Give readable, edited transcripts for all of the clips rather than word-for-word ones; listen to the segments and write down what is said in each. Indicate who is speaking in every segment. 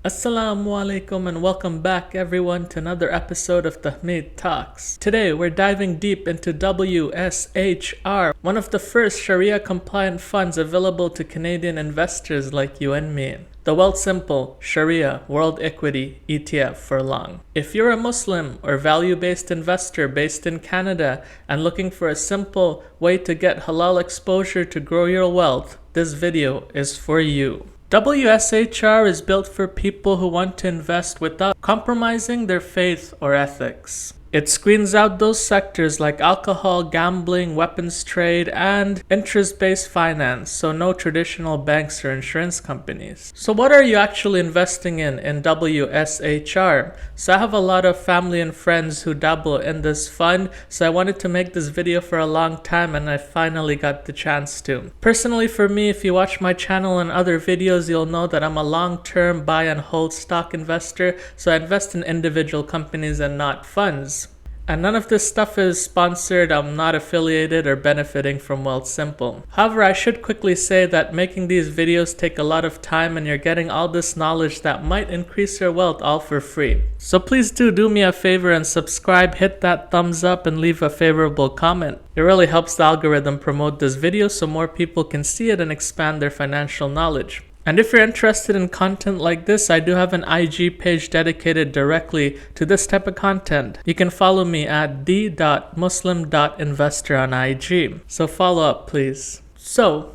Speaker 1: Assalamu alaikum and welcome back everyone to another episode of Tahmid Talks. Today we're diving deep into WSHR, one of the first Sharia-compliant funds available to Canadian investors like you and me. The Wealthsimple Shariah World Equity ETF for long. If you're a Muslim or value-based investor based in Canada and looking for a simple way to get halal exposure to grow your wealth, this video is for you. WSHR is built for people who want to invest without compromising their faith or ethics. It screens out those sectors like alcohol, gambling, weapons trade, and interest-based finance, so no traditional banks or insurance companies. So what are you actually investing in WSHR? So I have a lot of family and friends who dabble in this fund, so I wanted to make this video for a long time and I finally got the chance to. Personally for me, if you watch my channel and other videos, you'll know that I'm a long-term buy and hold stock investor, so I invest in individual companies and not funds. And none of this stuff is sponsored. I'm not affiliated or benefiting from Wealthsimple. However, I should quickly say that making these videos take a lot of time and you're getting all this knowledge that might increase your wealth all for free. So please do me a favor and subscribe, hit that thumbs up and leave a favorable comment. It really helps the algorithm promote this video so more people can see it and expand their financial knowledge. And if you're interested in content like this, I do have an IG page dedicated directly to this type of content. You can follow me at the.muslim.investor on IG. So follow up, please. So,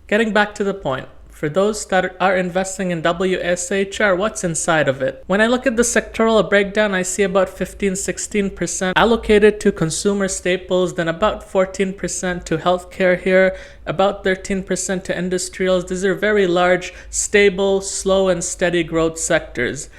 Speaker 1: getting back to the point. For those that are investing in WSHR, what's inside of it? When I look at the sectoral breakdown, I see about 15-16% allocated to consumer staples, then about 14% to healthcare here, about 13% to industrials. These are very large, stable, slow and steady growth sectors.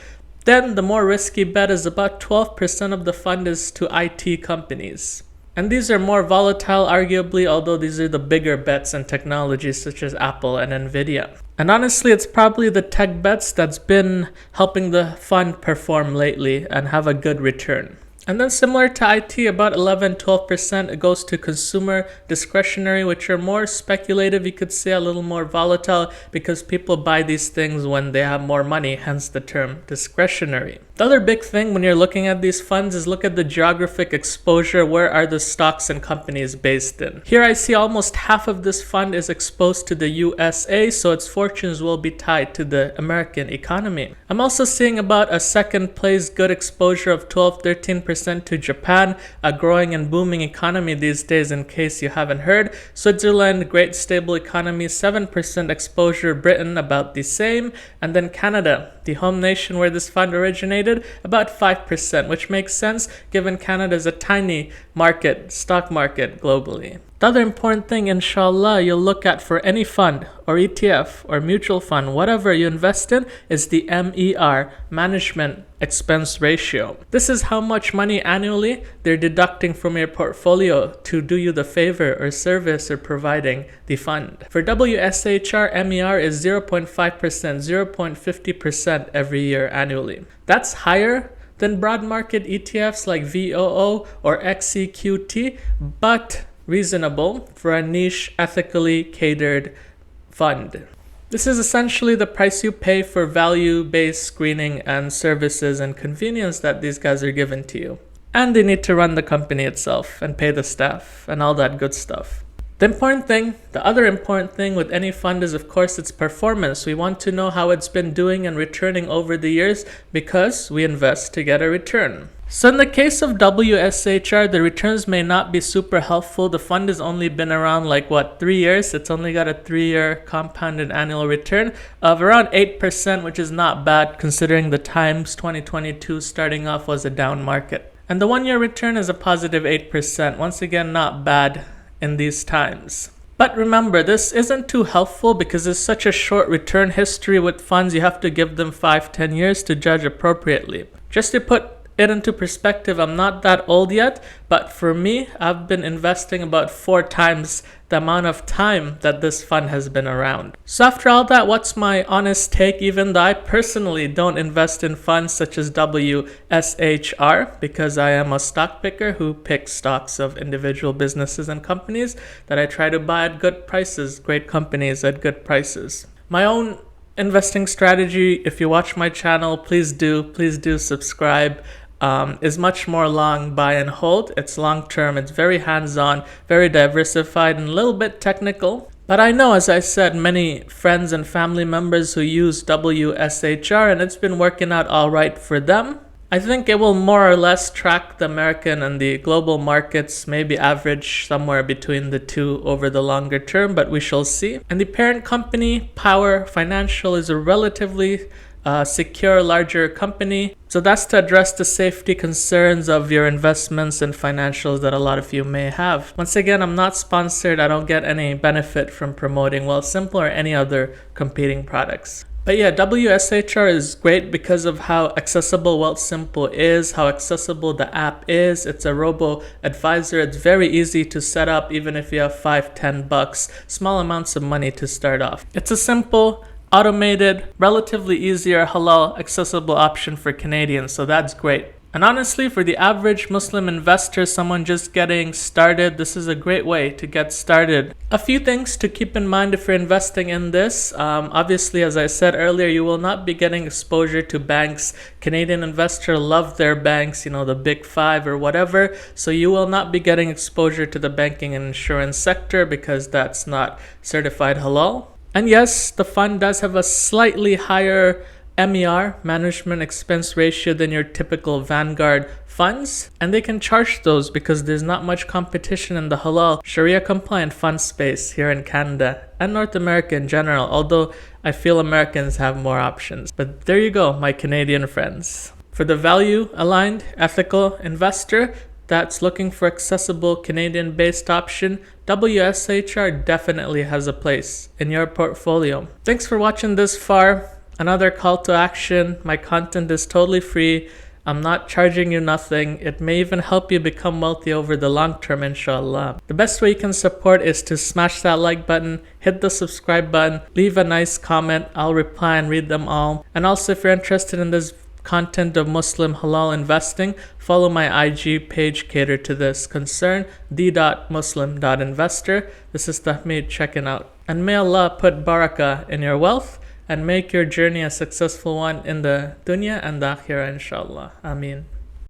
Speaker 1: Then the more risky bet is about 12% of the fund is to IT companies. And these are more volatile, arguably, although these are the bigger bets in technologies such as Apple and Nvidia. And honestly, it's probably the tech bets that's been helping the fund perform lately and have a good return. And then similar to IT, about 11-12% goes to consumer discretionary, which are more speculative, you could say a little more volatile because people buy these things when they have more money, hence the term discretionary. The other big thing when you're looking at these funds is look at the geographic exposure. Where are the stocks and companies based in? Here I see almost half of this fund is exposed to the USA, so its fortunes will be tied to the American economy. I'm also seeing about a second place good exposure of 12-13% to Japan, a growing and booming economy these days in case you haven't heard. Switzerland, great stable economy, 7% exposure. Britain, about the same. And then Canada, the home nation where this fund originated, about 5%, which makes sense given Canada is a tiny market, stock market globally. The other important thing, inshallah, you'll look at for any fund or ETF or mutual fund, whatever you invest in, is the MER, management expense ratio. This is how much money annually they're deducting from your portfolio to do you the favor or service or providing the fund. For WSHR, MER is 0.5%, 0.50% every year annually. That's higher than broad market ETFs like VOO or XEQT, but reasonable for a niche, ethically catered fund. This is essentially the price you pay for value-based screening and services and convenience that these guys are giving to you. And they need to run the company itself and pay the staff and all that good stuff. The other important thing with any fund is, of course, its performance. We want to know how it's been doing and returning over the years because we invest to get a return. So in the case of WSHR, the returns may not be super helpful. The fund has only been around 3 years. It's only got a 3-year compounded annual return of around 8%, which is not bad considering the times 2022 starting off was a down market. And the 1-year return is a positive 8%. Once again, not bad in these times. But remember, this isn't too helpful because it's such a short return history with funds. You have to give them 5-10 years to judge appropriately. Just to put it into perspective, I'm not that old yet, but for me, I've been investing about 4 times the amount of time that this fund has been around. So after all that, what's my honest take? Even though I personally don't invest in funds such as WSHR because I am a stock picker who picks stocks of individual businesses and companies that I try to buy at good prices, great companies at good prices. My own investing strategy, if you watch my channel, please do subscribe. Is much more long buy and hold. It's long term, it's very hands-on, very diversified, and a little bit technical. But I know, as I said, many friends and family members who use WSHR, and it's been working out all right for them. I think it will more or less track the American and the global markets, maybe average somewhere between the two over the longer term, but we shall see. And the parent company, Power Financial, is a relatively secure, larger company. So that's to address the safety concerns of your investments and financials that a lot of you may have. Once again, I'm not sponsored. I don't get any benefit from promoting Wealthsimple or any other competing products. But yeah, WSHR is great because of how accessible Wealthsimple is, how accessible the app is. It's a robo-advisor. It's very easy to set up even if you have $5-10, small amounts of money to start off. It's a simple, automated, relatively easier, halal, accessible option for Canadians, so that's great. And honestly, for the average Muslim investor, someone just getting started, this is a great way to get started. A few things to keep in mind if you're investing in this. Obviously, as I said earlier, you will not be getting exposure to banks. Canadian investors love their banks, you know, the big five or whatever. So you will not be getting exposure to the banking and insurance sector because that's not certified halal. And yes, the fund does have a slightly higher MER, management expense ratio, than your typical Vanguard funds. And they can charge those because there's not much competition in the halal Sharia-compliant fund space here in Canada and North America in general, although I feel Americans have more options. But there you go, my Canadian friends. For the value-aligned, ethical investor that's looking for accessible Canadian-based option, WSHR definitely has a place in your portfolio. Thanks for watching this far. Another call to action. My content is totally free. I'm not charging you nothing. It may even help you become wealthy over the long term, inshallah. The best way you can support is to smash that like button, hit the subscribe button, leave a nice comment. I'll reply and read them all. And also, if you're interested in this content of Muslim halal investing, follow my IG page catered to this concern, the.muslim.investor. This is Tahmid checking out. And may Allah put barakah in your wealth and make your journey a successful one in the dunya and the akhirah, inshallah. Ameen.